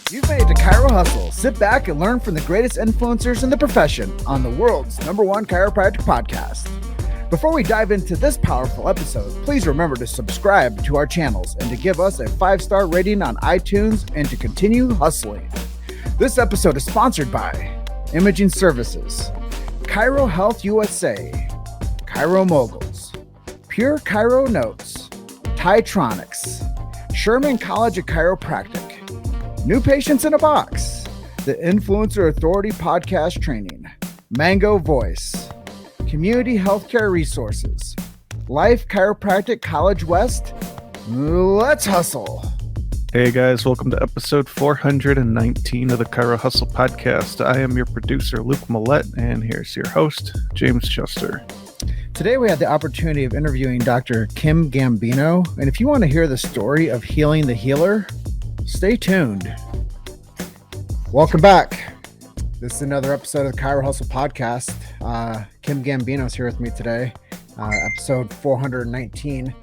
You've made it to Chiro Hustle. Sit back and learn from the greatest influencers in the profession on the world's #1 chiropractic podcast. Before we dive into this powerful episode, please remember to subscribe to our channels and to give us a 5-star rating on iTunes and to continue hustling. This episode is sponsored by Imaging Services, Chiro Health USA, Chiro Moguls, Pure Chiro Notes, Titronics, Sherman College of Chiropractic, New Patients in a Box, the Influencer Authority Podcast Training, Mango Voice, Community Healthcare Resources, Life Chiropractic College West. Let's hustle. Hey guys, welcome to episode 419 of the Chiro Hustle podcast. I am your producer, Luke Millette, and here's your host, James Schuster. Today we had the opportunity of interviewing Dr. Kim Gambino, and if you want to hear the story of healing the healer, stay tuned. Welcome back. This is another episode of the Chiro Hustle podcast. Kim Gambino is here with me today, episode 419.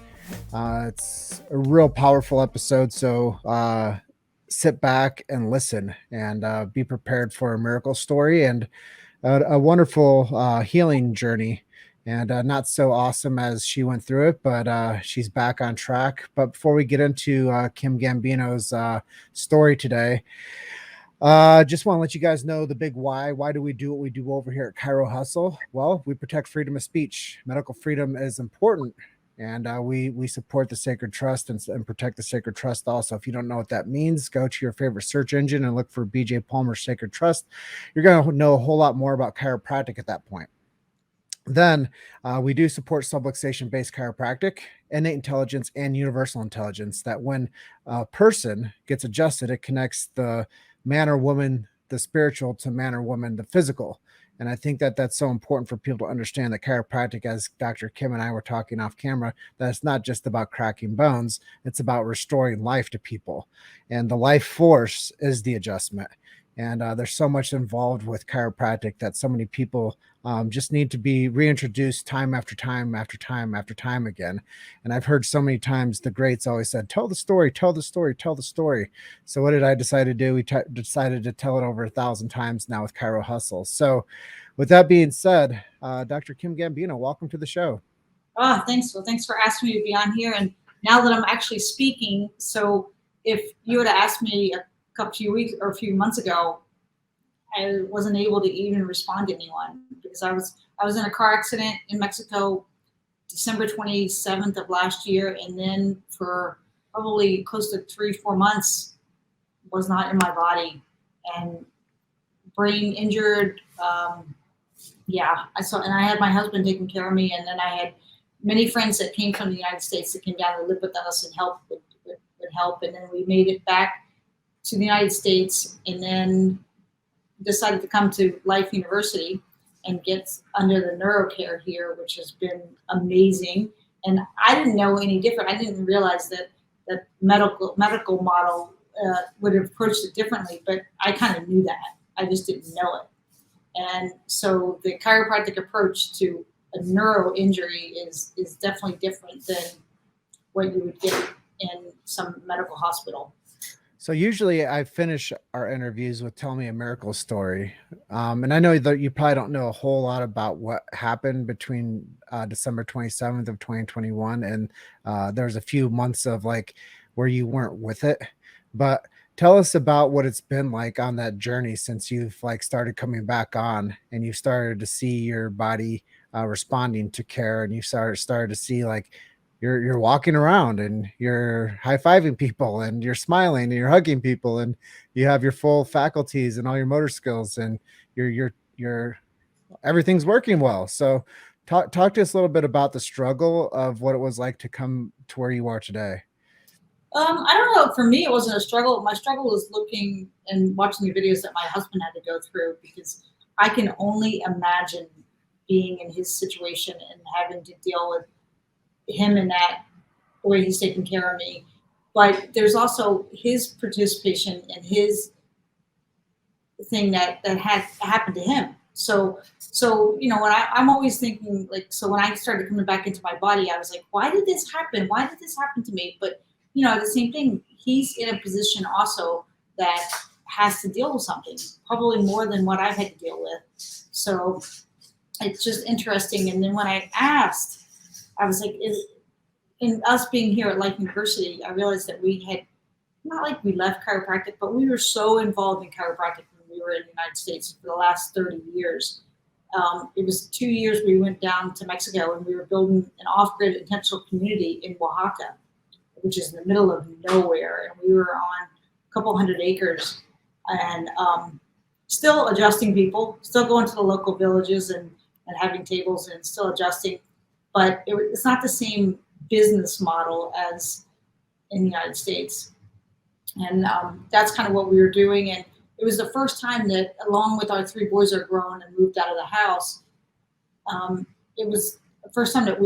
It's a real powerful episode, so sit back and listen and be prepared for a miracle story and a wonderful healing journey. And not so awesome as she went through it, but she's back on track. But before we get into Kim Gambino's story today, just want to let you guys know the big why. Why do we do what we do over here at Chiro Hustle? Well, we protect freedom of speech. Medical freedom is important, and we support the sacred trust and protect the sacred trust also. If you don't know what that means, go to your favorite search engine and look for BJ Palmer's Sacred Trust. You're going to know a whole lot more about chiropractic at that point. Then we do support subluxation-based chiropractic, innate intelligence, and universal intelligence, that when a person gets adjusted, it connects the man or woman, the spiritual, to man or woman, the physical. And I think that that's so important for people to understand that chiropractic, as Dr. Kim and I were talking off camera, that it's not just about cracking bones, it's about restoring life to people. And the life force is the adjustment. And there's so much involved with chiropractic that so many people just need to be reintroduced time after time after time after time again. And I've heard so many times the greats always said, tell the story, tell the story, tell the story. So what did I decide to do? We decided to tell it over 1,000 times now with Chiro Hustle. So with that being said, Dr. Kim Gambino, welcome to the show. Thanks. Well, thanks for asking me to be on here. And now that I'm actually speaking, so if you would have asked me a few months ago, I wasn't able to even respond to anyone because I was in a car accident in Mexico, December 27th of last year, and then for probably close to 3-4 months was not in my body and brain injured. And I had my husband taking care of me, and then I had many friends that came from the United States that came down to live with us and would help, and then we made it back to the United States, and then decided to come to Life University and get under the neurocare here, which has been amazing. And I didn't know any different. I didn't realize that the medical model would have approached it differently, but I kind of knew that. I just didn't know it. And so the chiropractic approach to a neuro injury is definitely different than what you would get in some medical hospital. So usually I finish our interviews with tell me a miracle story. And I know that you probably don't know a whole lot about what happened between December 27th of 2021. And there's a few months of like where you weren't with it, but tell us about what it's been like on that journey since you've like started coming back on and you started to see your body responding to care, and you started to see like you're walking around and you're high-fiving people and you're smiling and you're hugging people and you have your full faculties and all your motor skills and you're everything's working well. So talk to us a little bit about the struggle of what it was like to come to where you are today. I don't know. For me, it wasn't a struggle. My struggle was looking and watching the videos that my husband had to go through, because I can only imagine being in his situation and having to deal with him in that way he's taking care of me. But there's also his participation and his thing that had happened to him. So you know, when I'm always thinking like, so when I started coming back into my body, I was like, why did this happen? Why did this happen to me? But you know, the same thing, he's in a position also that has to deal with something, probably more than what I've had to deal with. So it's just interesting. And then when I asked, I was like, in us being here at Life University, I realized that we had, not like we left chiropractic, but we were so involved in chiropractic when we were in the United States for the last 30 years. It was 2 years we went down to Mexico and we were building an off-grid intentional community in Oaxaca, which is in the middle of nowhere. And we were on a couple hundred acres and still adjusting people, still going to the local villages and having tables and still adjusting. But it's not the same business model as in the United States. And that's kind of what we were doing. And it was the first time that, along with our 3 boys are grown and moved out of the house, it was the first time that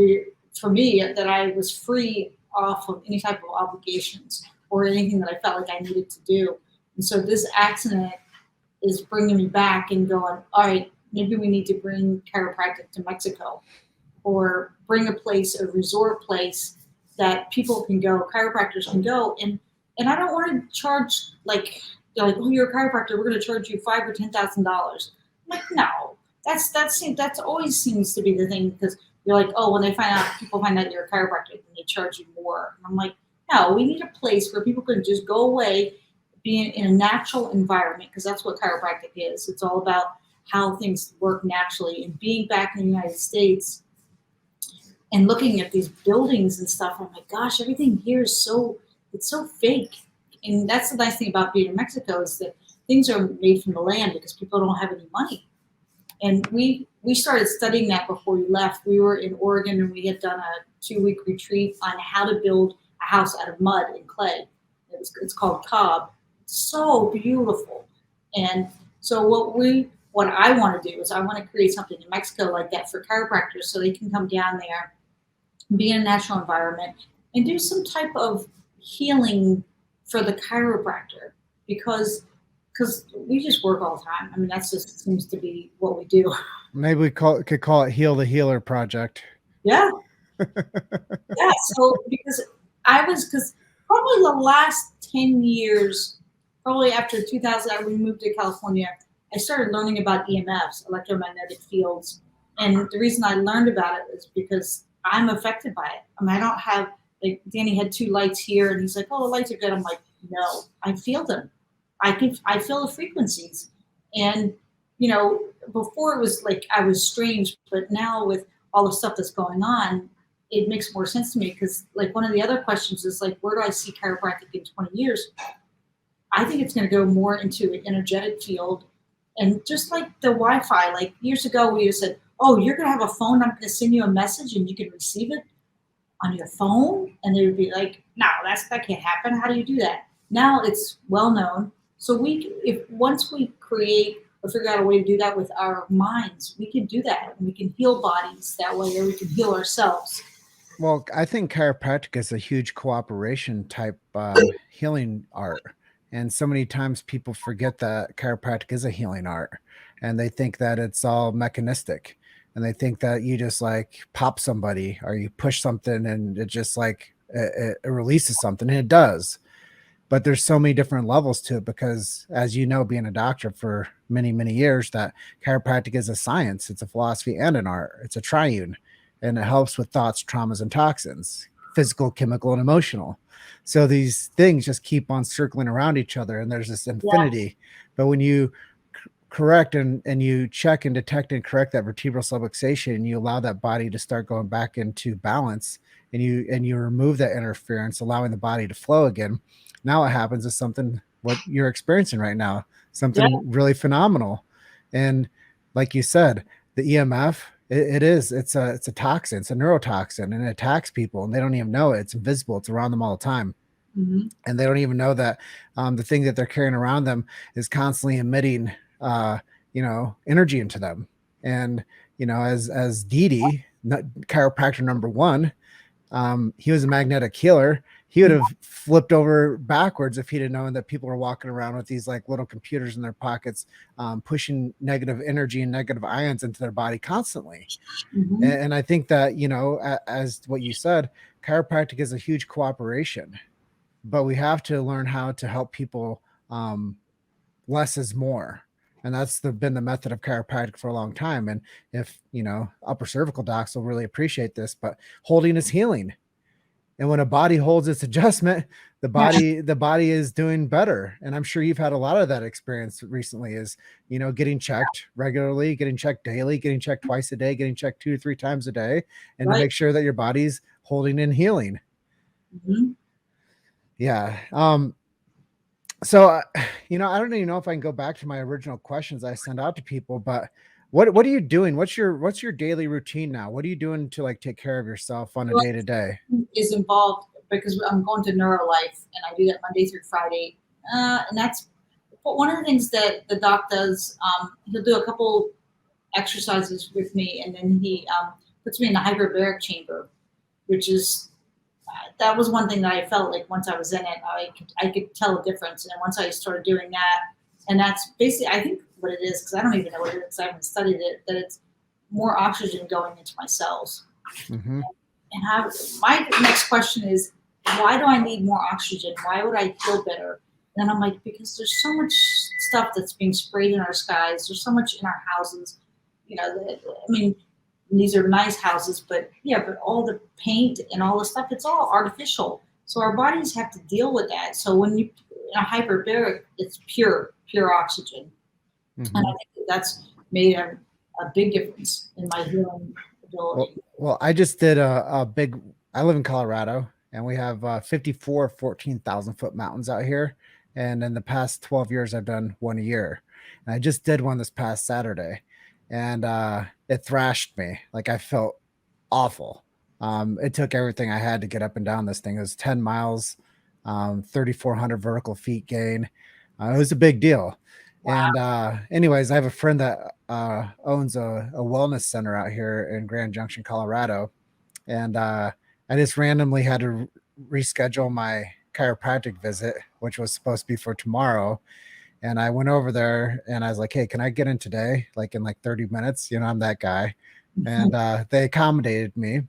for me, that I was free off of any type of obligations or anything that I felt like I needed to do. And so this accident is bringing me back and going, all right, maybe we need to bring chiropractic to Mexico, or bring a resort place that people can go, chiropractors can go. And I don't want to charge like, they're like, oh, you're a chiropractor, we're going to charge you $5,000 or $10,000. I'm like, no, that's always seems to be the thing, because you're like, oh, when people find out you're a chiropractor, then they charge you more. And I'm like, no, we need a place where people can just go away, be in a natural environment, because that's what chiropractic is. It's all about how things work naturally. And being back in the United States and looking at these buildings and stuff, I'm like, gosh, everything here is it's so fake. And that's the nice thing about being in Mexico, is that things are made from the land because people don't have any money. And we started studying that before we left. We were in Oregon and we had done a 2-week retreat on how to build a house out of mud and clay. It's called Cobb. So beautiful. And so what I want to do is I want to create something in Mexico like that for chiropractors, so they can come down there, be in a natural environment, and do some type of healing for the chiropractor, because we just work all the time. I mean, that's just seems to be what we do. Maybe we could call it Heal the Healer Project. Yeah. Yeah. So because probably the last 10 years, probably after 2000, we moved to California, I started learning about EMFs, electromagnetic fields. And the reason I learned about it is because I'm affected by it. I mean, I don't have, like, Danny had 2 lights here and he's like, oh, the lights are good. I'm like, no, I feel them. I feel the frequencies. And, before it was like I was strange, but now with all the stuff that's going on, it makes more sense to me, because like one of the other questions is like, where do I see chiropractic in 20 years? I think it's going to go more into an energetic field. And just like the Wi-Fi, like years ago we just said, oh, you're going to have a phone, I'm going to send you a message and you can receive it on your phone. And they would be like, no, that can't happen. How do you do that? Now it's well known. So once we create or figure out a way to do that with our minds, we can do that. And we can heal bodies that way, or we can heal ourselves. Well, I think chiropractic is a huge cooperation type healing art. And so many times people forget that chiropractic is a healing art, and they think that it's all mechanistic, and they think that you just like pop somebody or you push something and it just like it releases something, and it does. But there's so many different levels to it, because as you know, being a doctor for many, many years, that chiropractic is a science, it's a philosophy and an art. It's a triune, and it helps with thoughts, traumas, and toxins, physical, chemical, and emotional. So these things just keep on circling around each other, and there's this infinity. Yeah. But when you correct and you check and detect and correct that vertebral subluxation, and you allow that body to start going back into balance, and you remove that interference, allowing the body to flow again, now what happens is something what you're experiencing right now, something really phenomenal. And like you said, the EMF, it's a toxin, it's a neurotoxin, and it attacks people, and they don't even know it. It's invisible. It's around them all the time. Mm-hmm. And they don't even know that the thing that they're carrying around them is constantly emitting, energy into them. And, as Didi, chiropractor number 1, he was a magnetic healer. He would have flipped over backwards if he'd have known that people were walking around with these like little computers in their pockets, pushing negative energy and negative ions into their body constantly. Mm-hmm. And I think that, as what you said, chiropractic is a huge cooperation, but we have to learn how to help people less is more. And that's been the method of chiropractic for a long time. And if, upper cervical docs will really appreciate this, but holding is healing. And when a body holds its adjustment, the body is doing better. And I'm sure you've had a lot of that experience recently is, getting checked regularly, getting checked daily, getting checked twice a day, getting checked 2 to 3 times a day, and to make sure that your body's holding and healing. Mm-hmm. Yeah. So, I don't even know if I can go back to my original questions I send out to people, but what are you doing? What's your daily routine now? What are you doing to like take care of yourself on a day to day? Is involved because I'm going to NeuroLife and I do that Monday through Friday. And that's one of the things that the doc does. He'll do a couple exercises with me and then he puts me in the hyperbaric chamber, which is that was one thing that I felt like once I was in it, I could tell a difference. And once I started doing that, and that's basically, I think what it is, because I don't even know what it is, because I haven't studied it, that it's more oxygen going into my cells. Mm-hmm. And my next question is, why do I need more oxygen? Why would I feel better? And I'm like, because there's so much stuff that's being sprayed in our skies. There's so much in our houses. These are nice houses, but all the paint and all the stuff, it's all artificial. So our bodies have to deal with that. So when you in a hyperbaric, it's pure oxygen. Mm-hmm. And I think that's made a big difference in my healing ability. Well, I just did I live in Colorado and we have 54 14,000 foot mountains out here. And in the past 12 years, I've done one a year. And I just did one this past Saturday. And it thrashed me. Like I felt awful. It took everything I had to get up and down this thing. It was 10 miles, 3,400 vertical feet gain. It was a big deal. Wow. And anyways, I have a friend that owns a wellness center out here in Grand Junction, Colorado. And I just randomly had to reschedule my chiropractic visit, which was supposed to be for tomorrow. And I went over there and I was like, hey, can I get in today? Like in like 30 minutes, I'm that guy. And they accommodated me,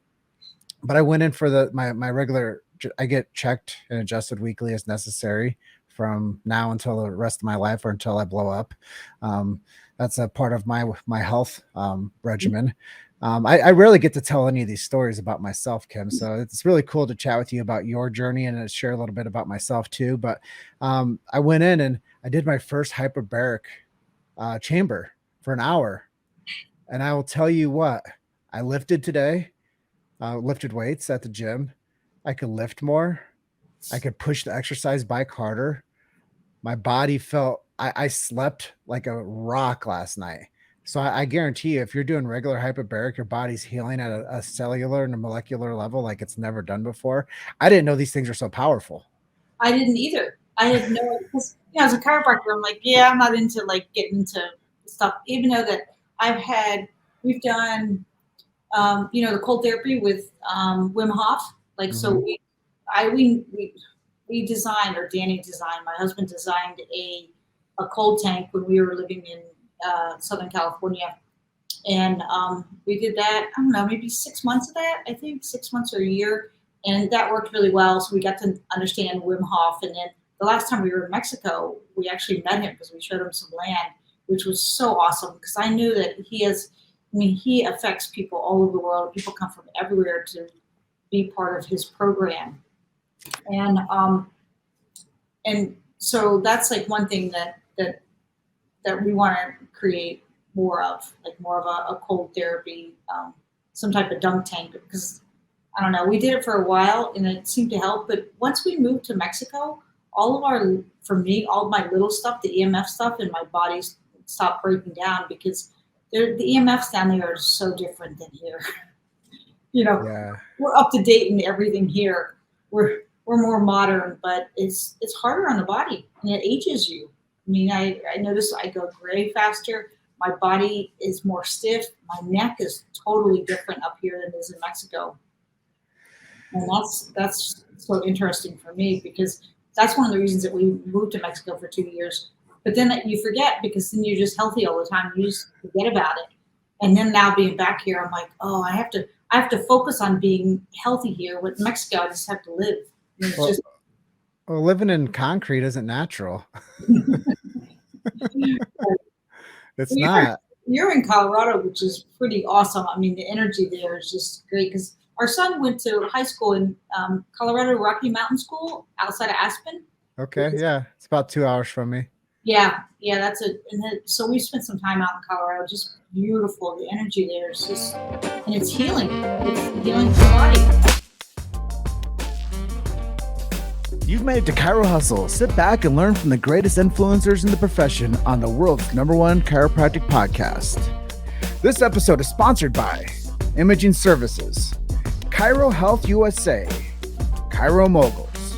but I went in for my regular, I get checked and adjusted weekly as necessary from now until the rest of my life or until I blow up. That's a part of my health regimen. I rarely get to tell any of these stories about myself, Kim. So it's really cool to chat with you about your journey and to share a little bit about myself too. But I went in and I did my first hyperbaric chamber for an hour. And I will tell you what, I lifted today, lifted weights at the gym. I could lift more. I could push the exercise bike harder. My body felt, I slept like a rock last night. So I guarantee you, if you're doing regular hyperbaric, your body's healing at a cellular and a molecular level like it's never done before. I didn't know these things are so powerful. I didn't either. I had no, because as a chiropractor, I'm like, I'm not into like getting into stuff, even though that we've done, the cold therapy with wah-HAH-ka. Like, so we designed, or Danny designed, my husband designed a cold tank when we were living in Southern California. And we did that, I don't know, maybe 6 months of that, I think 6 months or a year. And that worked really well. So we got to understand wah-HAH-ka. And then the last time we were in Mexico, we actually met him because we showed him some land, which was so awesome because I knew that he affects people all over the world. People come from everywhere to be part of his program. And so that's like one thing that we want to create more of, like more of a cold therapy, some type of dunk tank, because I don't know, we did it for a while and it seemed to help. But once we moved to Mexico, all of my little stuff, the EMF stuff in my body stopped breaking down because the EMFs down there are so different than here. We're up to date in everything here. We're more modern, but it's harder on the body and it ages you. I mean, I notice I go gray faster. My body is more stiff. My neck is totally different up here than it is in Mexico. And that's so interesting for me because that's one of the reasons that we moved to Mexico for 2 years. But then you forget because then you're just healthy all the time. You just forget about it. And then now being back here, I'm like, oh, I have to focus on being healthy here. With Mexico, I just have to live. Well, living in concrete isn't natural. It's not. You're in Colorado, which is pretty awesome. I mean, the energy there is just great because our son went to high school in Colorado Rocky Mountain School outside of Aspen. Okay, yeah, it's about 2 hours from me. Yeah, that's it. And then, so we spent some time out in Colorado. Just beautiful. The energy there is just, and it's healing. It's healing the body. You've made it to Chiro Hustle. Sit back and learn from the greatest influencers in the profession on the world's #1 chiropractic podcast. This episode is sponsored by Imaging Services, Chiro Health USA, Chiro Moguls,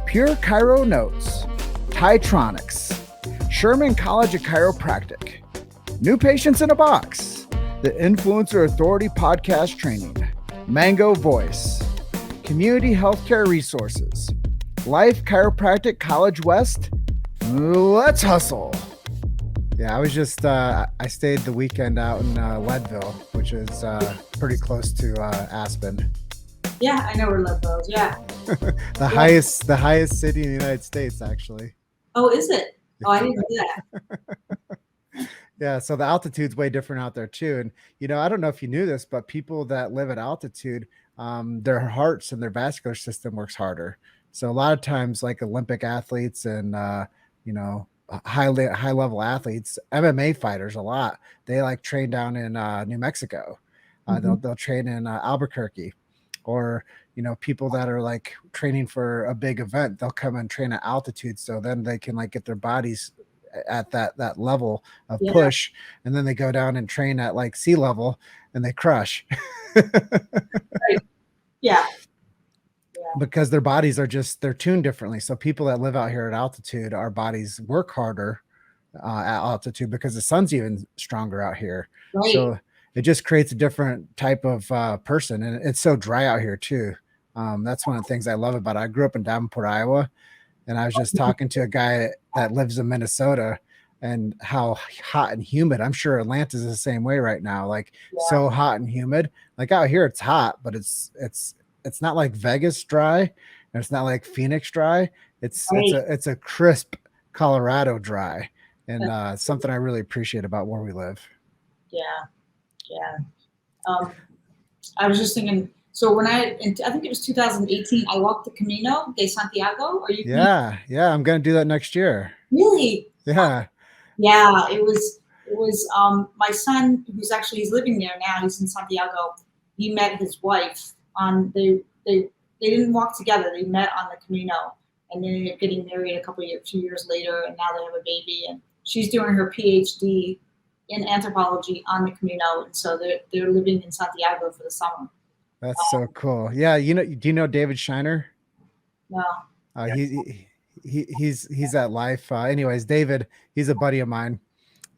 Pure Chiro Notes, Titronics, Sherman College of Chiropractic, New Patients in a Box, the Influencer Authority Podcast Training, Mango Voice, Community Healthcare Resources, Life Chiropractic College West. Let's hustle. Yeah, I was just, I stayed the weekend out in Leadville, which is pretty close to Aspen. Yeah, I know where Leadville is. Yeah. the highest city in the United States, actually. Oh, is it? Oh, I didn't know that. Yeah, so the altitude's way different out there too. And, you know, I don't know if you knew this, but people that live at altitude, their hearts and their vascular system works harder. So a lot of times, like Olympic athletes and you know, high level athletes, MMA fighters, a lot, they like train down in New Mexico. They'll train in Albuquerque, or you know, people that are like training for a big event, they'll come and train at altitude, so then they can like get their bodies at that level of push, and then they go down and train at like sea level, and they crush. Right. Yeah. Because their bodies are just, they're tuned differently. So people that live out here at altitude, our bodies work harder at altitude because the sun's even stronger out here. Right. So it just creates a different type of person. And it's so dry out here too. That's one of the things I love about it. I grew up in Davenport, Iowa, and I was just talking to a guy that lives in Minnesota and how hot and humid. I'm sure Atlanta's the same way right now. Like so hot and humid. Like out here it's hot, but it's not like Vegas dry, and it's not like Phoenix dry. It's a crisp Colorado dry, and something I really appreciate about where we live. Yeah. I was just thinking. So when I think it was 2018, I walked the Camino de Santiago. Are you? Yeah. I'm gonna do that next year. Really? Yeah. Yeah. It was. My son, he's living there now. He's in Santiago. He met his wife on they didn't walk together. They met on the Camino, and then ended up getting married a few years later, and now they have a baby. And she's doing her PhD in anthropology on the Camino, and so they're living in Santiago for the summer. That's so cool. Yeah, you know, do you know David Shiner? No. He's at Life. Anyways, David, he's a buddy of mine.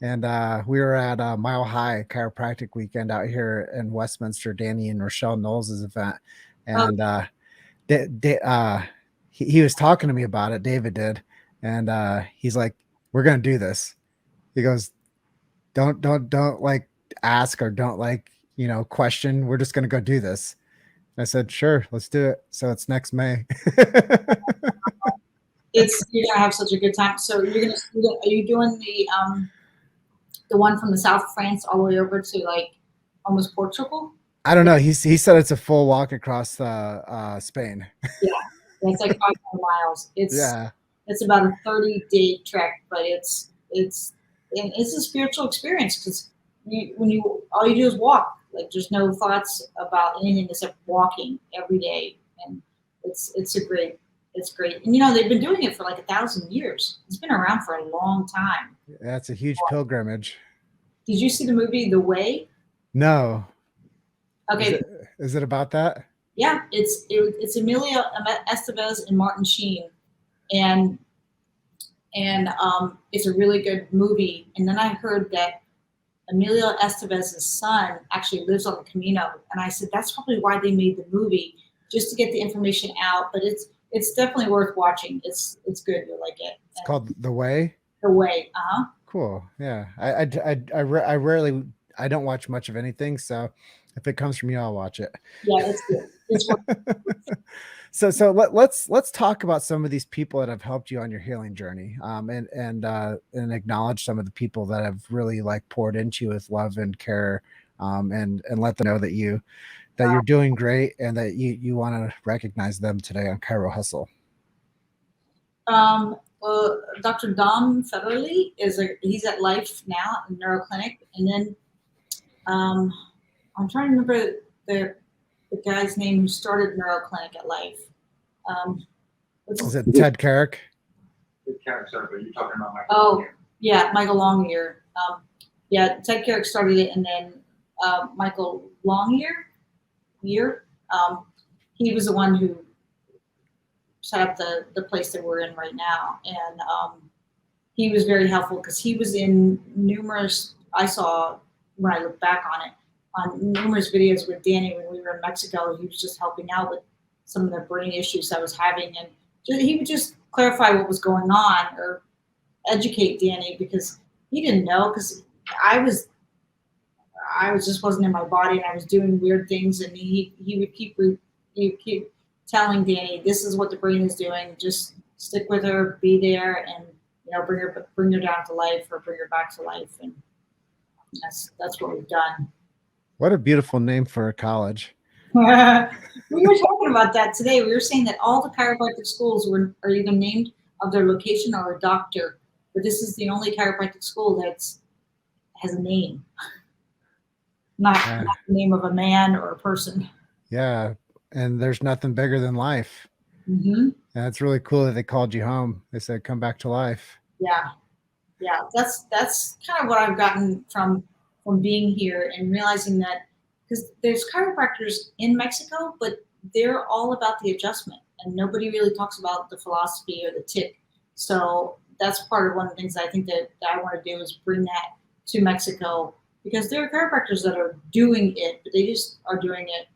And we were at Mile High Chiropractic Weekend out here in Westminster, Danny and Rochelle Knowles' event. And he was talking to me about it, David did. And he's like, we're going to do this. He goes, don't like ask or don't like, you know, question. We're just going to go do this. And I said, sure, let's do it. So it's next May. You're going to have such a good time. So are you doing the one from the south of France all the way over to like almost Portugal? I don't know. He said it's a full walk across Spain. Yeah, it's like 500 miles. It's about a 30-day trek, but it's a spiritual experience because all you do is walk. Like there's no thoughts about anything except walking every day, and it's great. And you know, they've been doing it for like 1,000 years. It's been around for a long time. That's a huge pilgrimage. Did you see the movie The Way? No. Okay. Is it about that? Yeah, it's Emilio Estevez and Martin Sheen, and it's a really good movie. And then I heard that Emilio Estevez's son actually lives on the Camino, and I said that's probably why they made the movie, just to get the information out. But it's definitely worth watching. It's good. You'll like it. It's called The Way. The Way. Cool. Yeah. I don't watch much of anything, so if it comes from you, I'll watch it. Yeah, it's good. It's So let's talk about some of these people that have helped you on your healing journey, and acknowledge some of the people that have really like poured into you with love and care, and let them know that you're doing great and that you want to recognize them today on Chiro Hustle. Well, Dr. Dom Federley he's at Life now in Neuro Clinic, and then I'm trying to remember the guy's name who started Neuro Clinic at Life. Is it Ted Carrick? Ted Carrick started, but you're talking about Michael. Oh, yeah, Michael Longyear. Yeah, Ted Carrick started it, and then Michael Longyear, he was the one who set up the place that we're in right now, and he was very helpful because he was in numerous. I saw when I look back on it, on numerous videos with Danny when we were in Mexico. He was just helping out with some of the brain issues I was having, and he would just clarify what was going on or educate Danny because he didn't know, because I was just wasn't in my body and I was doing weird things, and he would keep telling Danny, this is what the brain is doing, just stick with her, be there, and bring her down to life or bring her back to life, and that's what we've done. What a beautiful name for a college. We were talking about that today. We were saying that all the chiropractic schools are either named of their location or a doctor, but this is the only chiropractic school that has a name, not the name of a man or a person. Yeah, and there's nothing bigger than life. Mm-hmm. And it's really cool that they called you home. They said, come back to life. Yeah. That's kind of what I've gotten from being here and realizing that, because there's chiropractors in Mexico, but they're all about the adjustment, and nobody really talks about the philosophy or the tip. So that's part of one of the things I think that I want to do is bring that to Mexico, because there are chiropractors that are doing it, but they just are doing it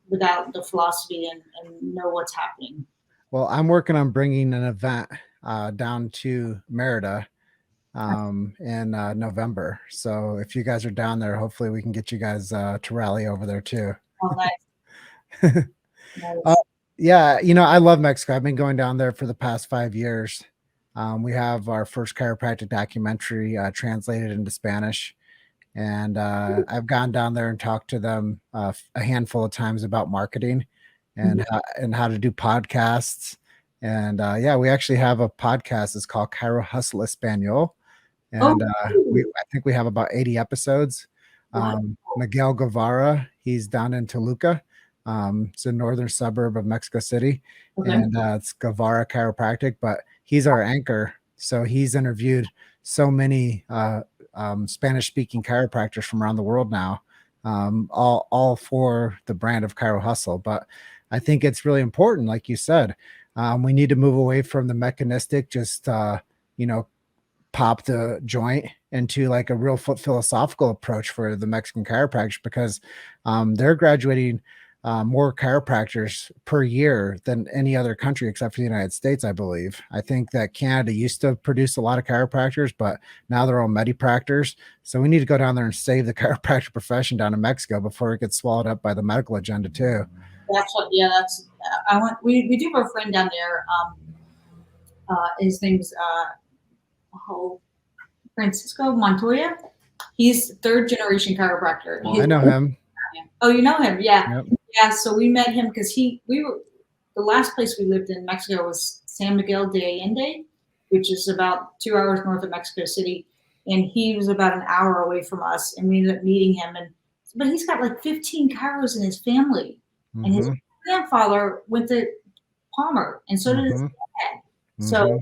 without the philosophy and know what's happening. Well, I'm working on bringing an event down to Merida in November. So if you guys are down there, hopefully we can get you guys to rally over there too. Oh, nice. Nice. Yeah, I love Mexico. I've been going down there for the past 5 years. We have our first chiropractic documentary translated into Spanish. And I've gone down there and talked to them a handful of times about marketing and how to do podcasts. And we actually have a podcast. It's called Chirohustle Espanol. And I think we have about 80 episodes. Miguel Guevara, he's down in Toluca. It's a northern suburb of Mexico City. Okay. And it's Guevara Chiropractic, but he's our anchor. So he's interviewed so many Spanish-speaking chiropractors from around the world now, all for the brand of Chiro Hustle. But I think it's really important, like you said, we need to move away from the mechanistic, just pop the joint, into like a real philosophical approach for the Mexican chiropractors, because they're graduating more chiropractors per year than any other country except for the United States, I believe. I think that Canada used to produce a lot of chiropractors, but now they're all medipractors. So we need to go down there and save the chiropractic profession down in Mexico before it gets swallowed up by the medical agenda too. We do have a friend down there. His name's Francisco Montoya. He's third generation chiropractor. I know him. Oh, you know him? Yeah. Yep. Yeah. So we met him because the last place we lived in Mexico was San Miguel de Allende, which is about 2 hours north of Mexico City. And he was about an hour away from us, and we ended up meeting him. But he's got like 15 chiros in his family. Mm-hmm. And his grandfather went to Palmer, and so did his dad. Mm-hmm. So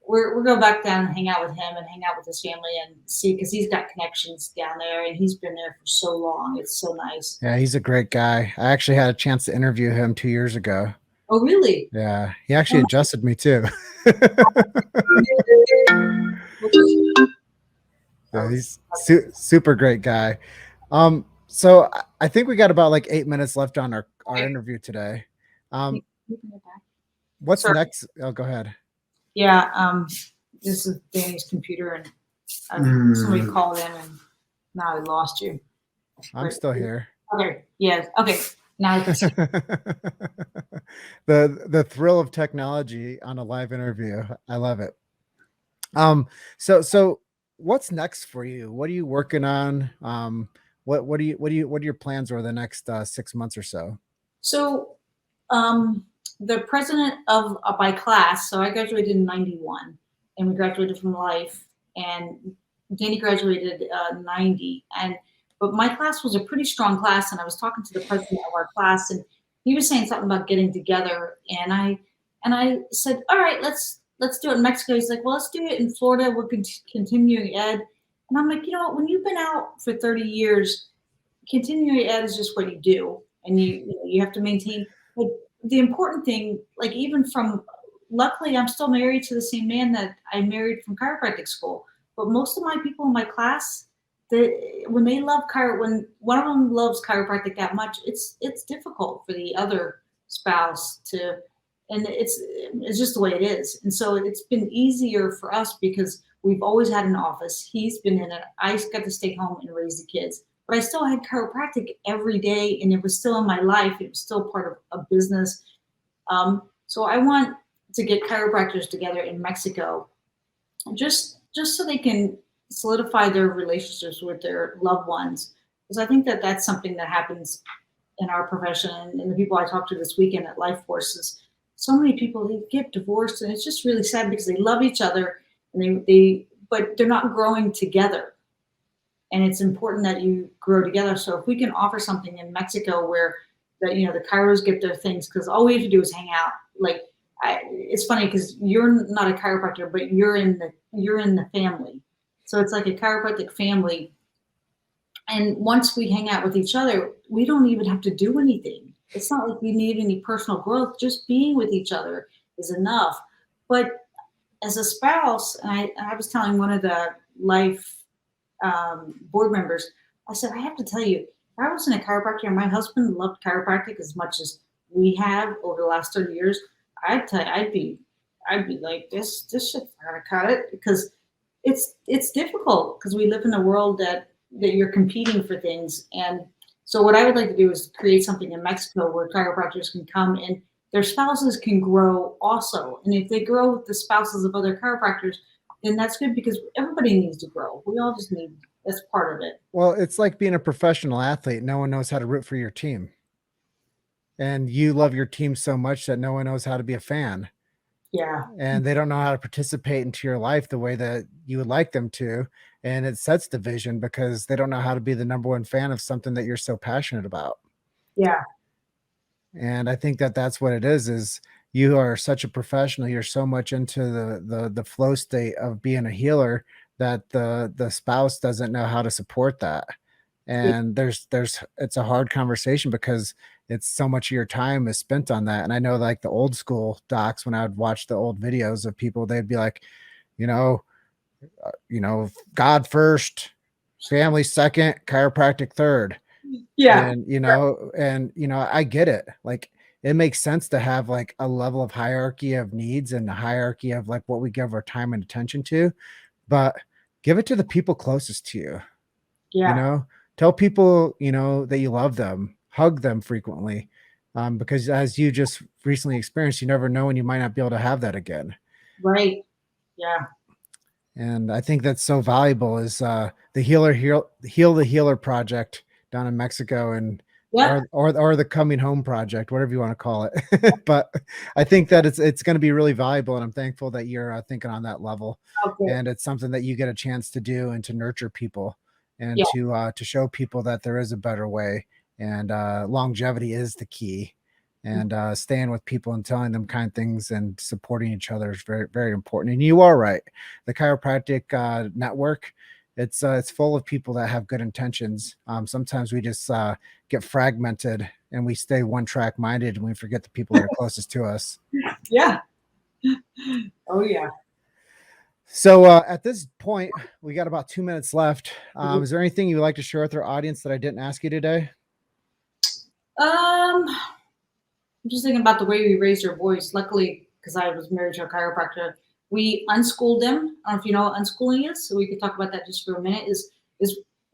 we'll go back down and hang out with him and hang out with his family and see, because he's got connections down there and he's been there for so long. It's so nice. Yeah, he's a great guy. I actually had a chance to interview him 2 years ago. Oh, really? Yeah, he actually adjusted me too. Yeah, he's super great guy. So I think we got about like 8 minutes left on our interview today. What's next? Oh, go ahead. Yeah, this is Danny's computer, and somebody called in, and now I lost you. I'm still here. Okay, yes, okay. Now, The thrill of technology on a live interview. I love it. So what's next for you? What are you working on? What are your plans over the next 6 months or so? so the president of my class, so I graduated in 91 and we graduated from life, and Danny graduated 90. But my class was a pretty strong class, and I was talking to the president of our class, and he was saying something about getting together, and I said, all right, let's do it in Mexico. He's like, well, let's do it in Florida. We're continuing ed. And I'm like, you know what, when you've been out for 30 years, continuing ed is just what you do, and you have to maintain. But the important thing, like even from, luckily I'm still married to the same man that I married from chiropractic school. But most of my people in my class, when they love when one of them loves chiropractic that much, it's difficult for the other spouse to, and it's just the way it is. And so it's been easier for us because we've always had an office. He's been in it. I got to stay home and raise the kids, but I still had chiropractic every day, and it was still in my life. It was still part of a business. So I want to get chiropractors together in Mexico, just so they can solidify their relationships with their loved ones, because I think that that's something that happens in our profession, and the people I talked to this weekend at Life Force is so many people, they get divorced, and it's just really sad because they love each other, and but they're not growing together. And it's important that you grow together. So if we can offer something in Mexico where the chiros get their things, because all we have to do is hang out. Like, it's funny because you're not a chiropractor, but you're in the family. So it's like a chiropractic family. And once we hang out with each other, we don't even have to do anything. It's not like we need any personal growth. Just being with each other is enough. But as a spouse, and I was telling one of the life board members, I said, I have to tell you, if I wasn't a chiropractor and my husband loved chiropractic as much as we have over the last 30 years, I'd be like, this shit's not gonna cut it, because it's difficult, because we live in a world that you're competing for things. And so what I would like to do is create something in Mexico where chiropractors can come and their spouses can grow also. And if they grow with the spouses of other chiropractors, then that's good, because everybody needs to grow. We all just need, that's part of it. Well, it's like being a professional athlete. No one knows how to root for your team. And you love your team so much that no one knows how to be a fan. Yeah. And they don't know how to participate into your life the way that you would like them to. And it sets division because they don't know how to be the number one fan of something that you're so passionate about. Yeah. And I think that that's what it is you are such a professional. You're so much into the flow state of being a healer that the spouse doesn't know how to support that. And it's a hard conversation because it's so much of your time is spent on that. And I know, like the old school docs, when I would watch the old videos of people, they'd be like, God first, family second, chiropractic third. Yeah. And I get it. Like, it makes sense to have like a level of hierarchy of needs and a hierarchy of like what we give our time and attention to, but give it to the people closest to you. Yeah. Tell people, that you love them, hug them frequently. Because as you just recently experienced, you never know when you might not be able to have that again. Right. Yeah. And I think that's so valuable is the Heal the Healer project down in Mexico, and or the Coming Home project, whatever you want to call it. But I think that it's going to be really valuable, and I'm thankful that you're thinking on that level. Okay. And it's something that you get a chance to do and to nurture people and to show people that there is a better way, and longevity is the key. And staying with people and telling them kind things and supporting each other is very, very important. And you are right. The chiropractic network, it's full of people that have good intentions. Sometimes we just get fragmented and we stay one track minded and we forget the people that are closest to us. Yeah. Oh yeah. So at this point, we got about 2 minutes left. Is there anything you would like to share with our audience that I didn't ask you today? I'm just thinking about the way we raised our boys. Luckily, because I was married to a chiropractor, we unschooled them. I don't know if you know what unschooling is, so we could talk about that just for a minute. Is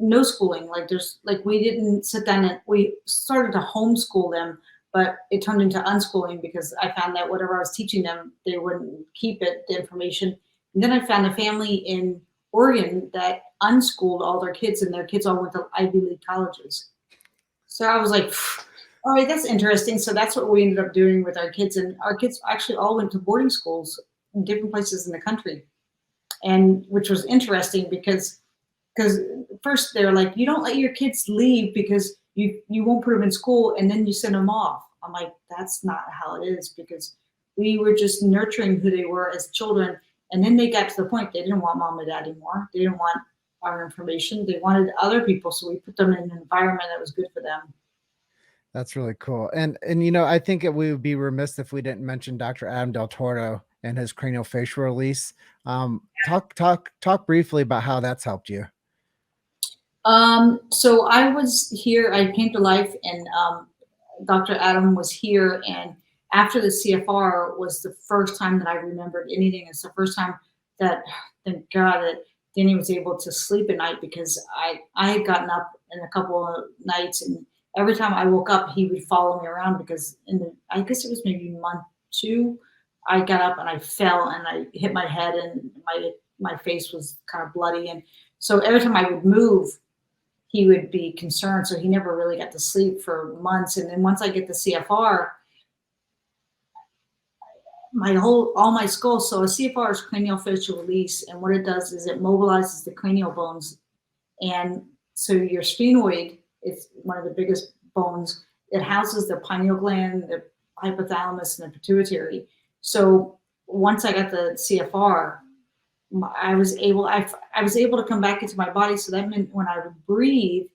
no schooling. Like we didn't sit down and we started to homeschool them, but it turned into unschooling because I found that whatever I was teaching them, they wouldn't keep it, the information. And then I found a family in Oregon that unschooled all their kids, and their kids all went to Ivy League colleges. So I was like, all right, that's interesting. So that's what we ended up doing with our kids. And our kids actually all went to boarding schools in different places in the country. And which was interesting because first they're like, you don't let your kids leave because you won't put them in school and then you send them off. I'm like, that's not how it is, because we were just nurturing who they were as children. And then they got to the point they didn't want mom and dad anymore. They didn't want our information. They wanted other people. So we put them in an environment that was good for them. That's really cool. And I think we would be remiss if we didn't mention Dr. Adam Del Toro and his cranial facial release. Talk briefly about how that's helped you. So I was here, I came to life, and Dr. Adam was here, and after the CFR was the first time that I remembered anything. It's the first time that, thank God, that Danny was able to sleep at night, because I had gotten up in a couple of nights, and every time I woke up, he would follow me around, because I guess it was maybe month 2, I got up and I fell and I hit my head, and my face was kind of bloody. And so every time I would move, he would be concerned. So he never really got to sleep for months. And then once I get the CFR, all my skull. So a CFR is cranial facial release. And what it does is it mobilizes the cranial bones. And so your sphenoid is one of the biggest bones. It houses the pineal gland, the hypothalamus, and the pituitary. So once I got the CFR, I was able to come back into my body. So that meant when I would breathe,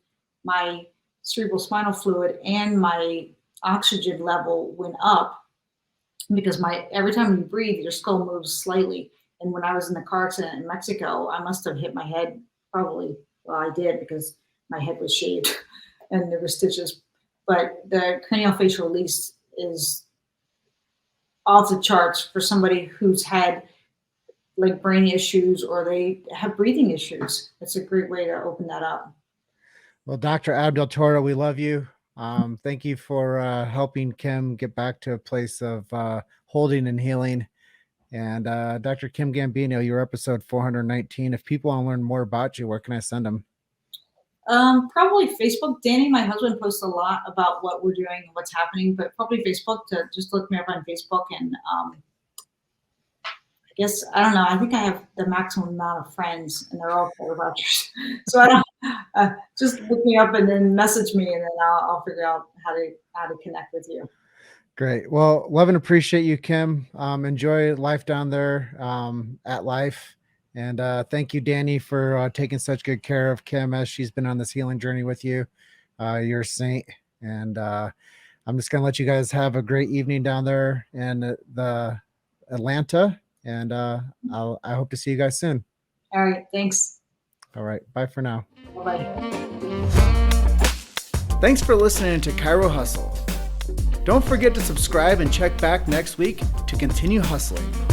my cerebral spinal fluid and my oxygen level went up, because every time you breathe, your skull moves slightly. And when I was in the car accident in Mexico, I must have hit my head probably. Well, I did, because my head was shaved and there were stitches. But the cranial facial release is off the charts for somebody who's had like brain issues or they have breathing issues. It's a great way to open that up. Well, Dr. Adam Del Toro, we love you. Thank you for helping Kim get back to a place of holding and healing. And Dr. Kim Gambino, you're episode 419. If people want to learn more about you, where can I send them? Probably Facebook. Danny, my husband, posts a lot about what we're doing and what's happening, but probably Facebook, to just look me up on Facebook. And I guess, I don't know, I think I have the maximum amount of friends, and they're all chiropractors. So I don't, just look me up and then message me, and then I'll figure out how to connect with you. Great. Well, love and appreciate you, Kim. Enjoy life down there at Life. And thank you, Danny, for taking such good care of Kim as she's been on this healing journey with you. You're a saint. And I'm just going to let you guys have a great evening down there in the Atlanta. And I hope to see you guys soon. All right. Thanks. All right. Bye for now. Bye-bye. Thanks for listening to Chiro Hustle. Don't forget to subscribe and check back next week to continue hustling.